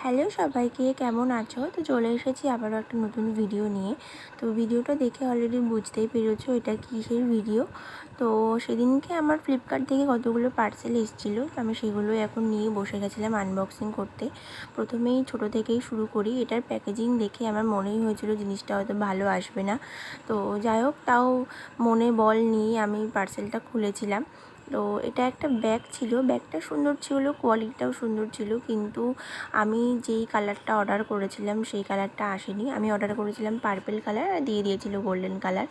Hello সবাইকে, কেমন আছো? তো চলে এসেছি আবারও একটা নতুন ভিডিও নিয়ে। তো ভিডিওটা দেখে অলরেডি বুঝতেই পেরেছো এটা কিসের ভিডিও। তো সেদিনকে আমার ফ্লিপকার্ট থেকে কতগুলো পার্সেল এসেছিলো, তো আমি সেগুলোই এখন নিয়ে বসে গেছিলাম আনবক্সিং করতে। প্রথমেই ছোট থেকেই শুরু করি। এটার প্যাকেজিং দেখে আমার মনেই হয়েছিল জিনিসটা হয়তো ভালো আসবে না। তো যাই হোক, তাও মনে বল নিয়ে আমি পার্সেলটা খুলেছিলাম। তো এটা একটা ব্যাগ ছিল, ব্যাগটা সুন্দর ছিল, কোয়ালিটিটাও সুন্দর ছিল, কিন্তু আমি যেই কালারটা অর্ডার করেছিলাম সেই কালারটা আসেনি। আমি অর্ডার করেছিলাম পার্পল কালার, আর দিয়ে দিয়েছিল গোল্ডেন কালার।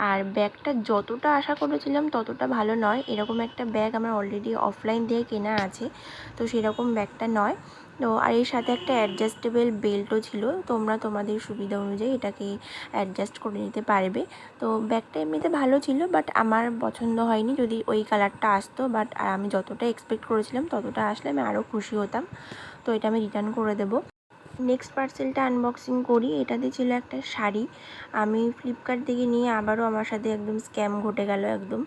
আর ব্যাগটা যতটা আশা করেছিলাম ততটা ভালো নয়। এরকম একটা ব্যাগ আমার অলরেডি অফলাইন দিয়ে কেনা আছে, তো সেরকম ব্যাগটা নয়। তো আর এর সাথে একটা অ্যাডজাস্টেবল বেল্টও ছিল, তোমরা তোমাদের সুবিধা অনুযায়ী এটাকে অ্যাডজাস্ট করে নিতে পারবে। তো ব্যাগটা এমনিতে ভালো ছিল, বাট আমার পছন্দ হয়নি। যদি ওই কালারটা আসতো, বাট আমি যতটা এক্সপেক্ট করেছিলাম ততটা আসলে আমি আরও খুশি হতাম। তো এটা আমি রিটার্ন করে দেবো। নেক্সট পার্সেলটা আনবক্সিং করি। এটাতে ছিল একটা শাড়ি। আমি ফ্লিপকার্ট থেকে নিয়ে আবারও আমার সাথে একদম স্ক্যাম ঘটে গেল একদম।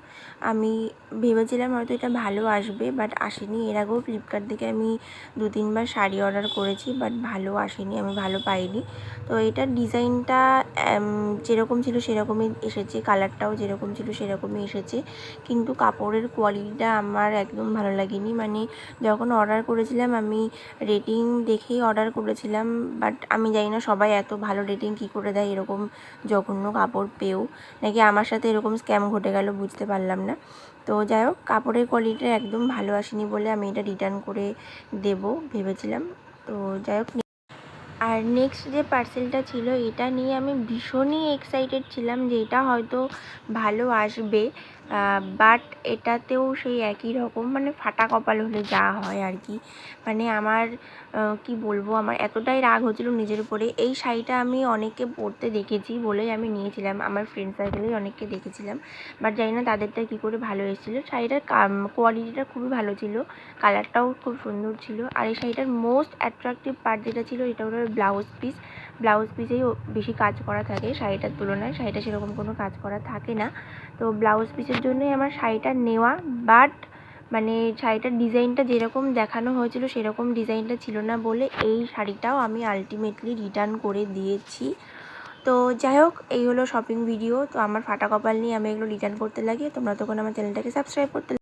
আমি ভেবেছিলাম হয়তো এটা ভালো আসবে, বাট আসেনি। এর আগেও ফ্লিপকার্ট থেকে আমি 2-3 বার শাড়ি অর্ডার করেছি, বাট ভালো আসেনি, আমি ভালো পাইনি। তো এটার ডিজাইনটা যেরকম ছিল সেরকমই এসেছে, কালারটাও যেরকম ছিল সেরকমই এসেছে, কিন্তু কাপড়ের কোয়ালিটিটা আমার একদম ভালো লাগেনি। মানে যখন অর্ডার করেছিলাম আমি রেটিং দেখেই অর্ডার করেছিলাম, বাট আমি জানি না সবাই এত ভালো রেটিং কী করে দেয় এরকম জঘন্য কাপড় পেয়েও, নাকি আমার সাথে এরকম স্ক্যাম ঘটে গেল বুঝতে পারলাম না। তো যাই হোক, কাপড়ের কোয়ালিটিটা একদম ভালো আসেনি বলে আমি এটা রিটার্ন করে দেবো ভেবেছিলাম। তো যাই হোক, আর নেক্সট যে পার্সেলটা ছিল এটা নিয়ে আমি ভীষণই এক্সাইটেড ছিলাম যে এটা হয়তো ভালো আসবে, বাট এটাতেও সেই একই রকম, মানে ফাটা কপাল হলে যা হয় আর কি। মানে আমার কি বলবো, আমার এতটাই রাগ হচ্ছিল নিজের উপরে। এই শাড়িটা আমি অনেককে পরতে দেখেছি বলেই আমি নিয়েছিলাম, আমার ফ্রেন্ড সার্কেলেই অনেককে দেখেছিলাম, বাট জানি না তাদেরটা কী করে ভালো এসেছিলো। শাড়িটার কোয়ালিটিটা খুবই ভালো ছিল, কালারটাও খুব সুন্দর ছিল। আর এই শাড়িটার মোস্ট অ্যাট্রাকটিভ পার্ট যেটা ছিল এটা হলো ব্লাউজ পিস। ব্লাউজ পিসেই বেশি কাজ করা থাকে শাড়িটার তুলনায়, শাড়িটা সেরকম কোনো কাজ করা থাকে না। তো ব্লাউজ পিসের জন্যই আমার শাড়িটা নেওয়া, বাট মানে শাড়িটার ডিজাইনটা যেরকম দেখানো হয়েছিল সেরকম ডিজাইনটা ছিল না বলে এই শাড়িটাও আমি আলটিমেটলি রিটার্ন করে দিয়েছি। তো যাই হোক, এই হলো শপিং ভিডিও। তো আমার ফাটা কপাল নিয়ে আমি এগুলো রিটার্ন করতে লাগি। তোমরা তখন আমার চ্যানেলটাকে সাবস্ক্রাইব করতে